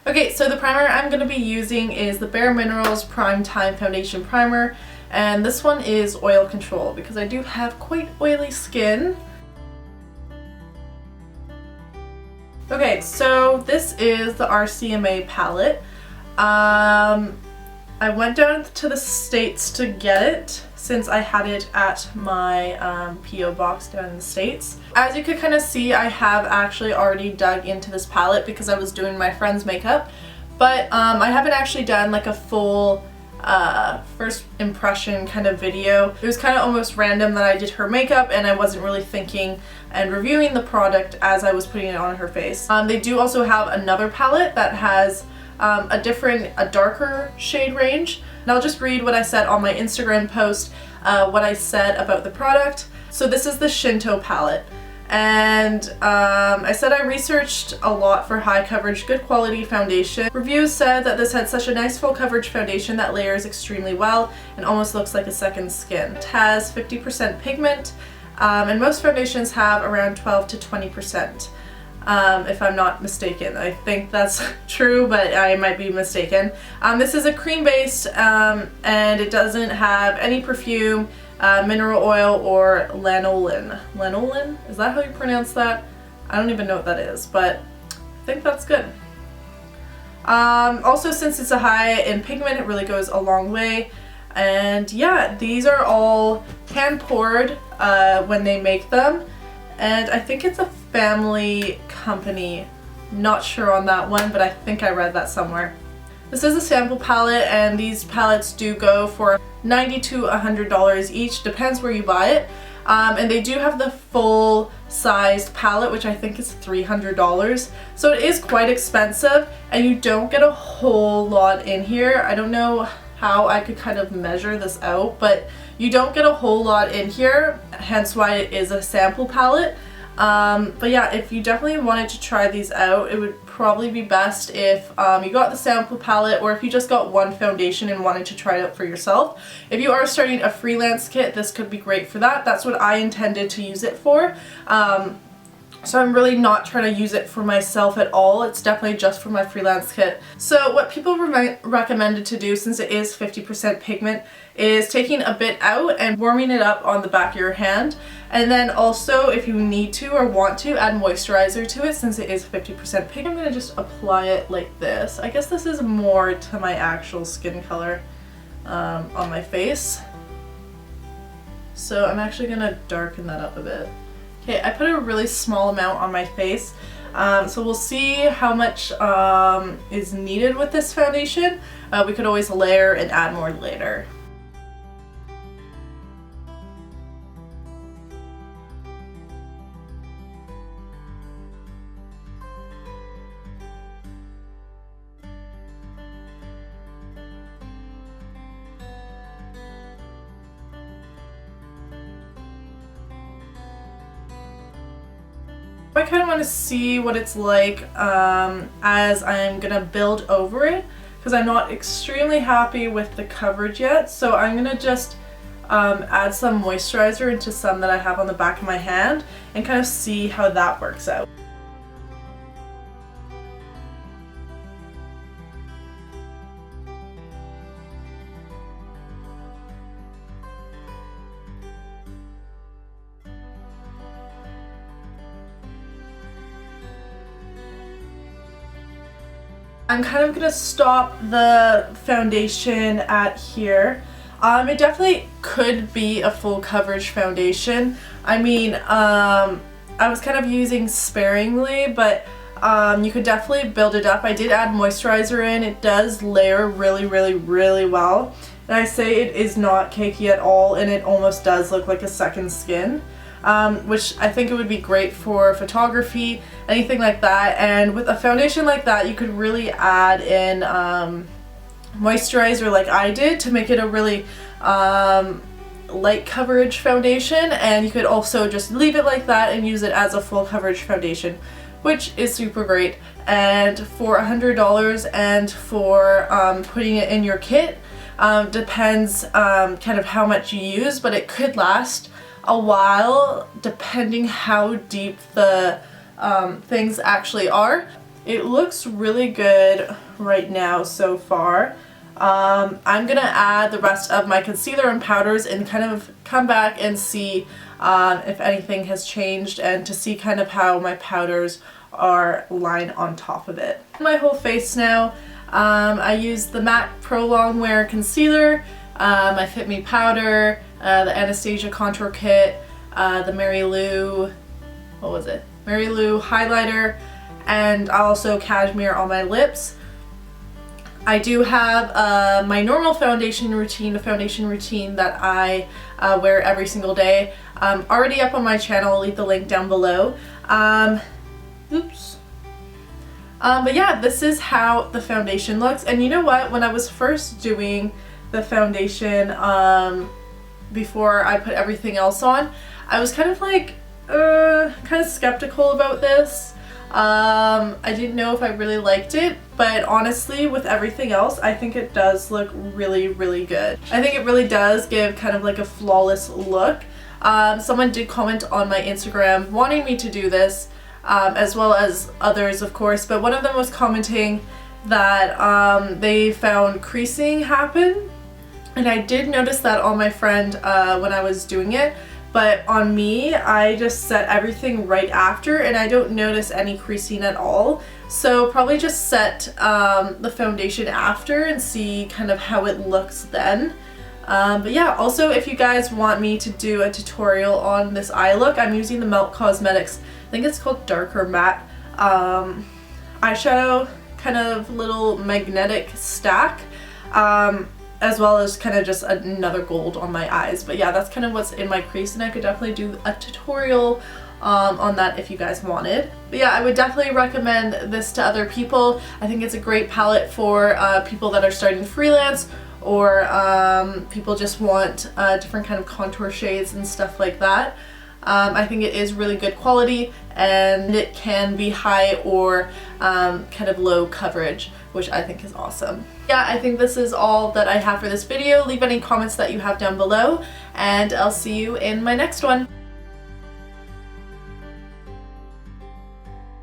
Okay, so the primer I'm going to be using is the Bare Minerals Prime Time Foundation Primer, and this one is oil control because I do have quite oily skin. Okay, so this is the RCMA palette. I went down to the States to get it since I had it at my P.O. box down in the States. As you could kind of see, I have actually already dug into this palette because I was doing my friend's makeup, but I haven't actually done like a full first impression kind of video. It was kind of almost random that I did her makeup and I wasn't really thinking and reviewing the product as I was putting it on her face. They do also have another palette that has a darker shade range. And I'll just read what I said on my Instagram post, what I said about the product. So this is the Shinto palette. And I said I researched a lot for high coverage, good quality foundation. Reviews said that this had such a nice full coverage foundation that layers extremely well and almost looks like a second skin. It has 50% pigment, and most foundations have around 12 to 20%. If I'm not mistaken. I think that's true, but I might be mistaken. This is a cream based and it doesn't have any perfume, mineral oil, or lanolin. Lanolin? Is that how you pronounce that? I don't even know what that is, but I think that's good. Also, since it's a high in pigment, it really goes a long way. And yeah, these are all hand poured when they make them. And I think it's a family company. Not sure on that one, but I think I read that somewhere. This is a sample palette, and these palettes do go for $90 to $100 each, depends where you buy it. And they do have the full sized palette, which I think is $300. So it is quite expensive, and you don't get a whole lot in here. I don't know how I could kind of measure this out, but you don't get a whole lot in here, hence why it is a sample palette. But yeah, if you definitely wanted to try these out, it would probably be best if you got the sample palette, or if you just got one foundation and wanted to try it out for yourself. If you are starting a freelance kit, this could be great for that. That's what I intended to use it for. So I'm really not trying to use it for myself at all. It's definitely just for my freelance kit. So what people recommended to do, since it is 50% pigment, is taking a bit out and warming it up on the back of your hand. And then also, if you need to or want to, add moisturizer to it since it is 50% pigment. I'm going to just apply it like this. I guess this is more to my actual skin color on my face. So I'm actually going to darken that up a bit. Okay, I put a really small amount on my face, so we'll see how much is needed with this foundation. We could always layer and add more later. I kind of want to see what it's like as I'm gonna build over it, because I'm not extremely happy with the coverage yet. So I'm gonna just add some moisturizer into some that I have on the back of my hand and kind of see how that works out. I'm kind of gonna stop the foundation at here. It definitely could be a full coverage foundation. I mean, I was kind of using sparingly, but you could definitely build it up. I did add moisturizer in. It does layer really, really, really well. And I say it is not cakey at all, and it almost does look like a second skin. Which I think it would be great for photography, anything like that. And with a foundation like that, you could really add in moisturizer like I did to make it a really light coverage foundation, and you could also just leave it like that and use it as a full coverage foundation, which is super great. And for $100 and for putting it in your kit, depends kind of how much you use, but it could last a while depending how deep the things actually are. it looks really good right now so far. I'm gonna add the rest of my concealer and powders and kind of come back and see if anything has changed, and to see kind of how my powders are lined on top of it. My whole face now, I use the MAC Pro Longwear Concealer, my Fit Me powder, the Anastasia contour kit, the Mary Lou, Mary Lou highlighter, and also cashmere on my lips. I do have my normal foundation routine, the foundation routine that I wear every single day, already up on my channel. I'll leave the link down below. But yeah, this is how the foundation looks. And you know what, when I was first doing the foundation before I put everything else on, I was kind of like kind of skeptical about this. I didn't know if I really liked it, but honestly with everything else I think it does look really, really good. I think it really does give kind of like a flawless look. Someone did comment on my Instagram wanting me to do this, as well as others of course, but one of them was commenting that they found creasing happen, and I did notice that on my friend when I was doing it. But on me, I just set everything right after and I don't notice any creasing at all. So probably just set the foundation after and see kind of how it looks then. But yeah, also if you guys want me to do a tutorial on this eye look, I'm using the Melt Cosmetics, I think it's called Darker Matte eyeshadow kind of little magnetic stack. As well as kind of just another gold on my eyes. But yeah, that's kind of what's in my crease, and I could definitely do a tutorial on that if you guys wanted. But yeah, I would definitely recommend this to other people. I think it's a great palette for people that are starting freelance, or people just want different kind of contour shades and stuff like that. I think it is really good quality, and it can be high or kind of low coverage, which I think is awesome. Yeah, I think this is all that I have for this video. Leave any comments that you have down below, and I'll see you in my next one.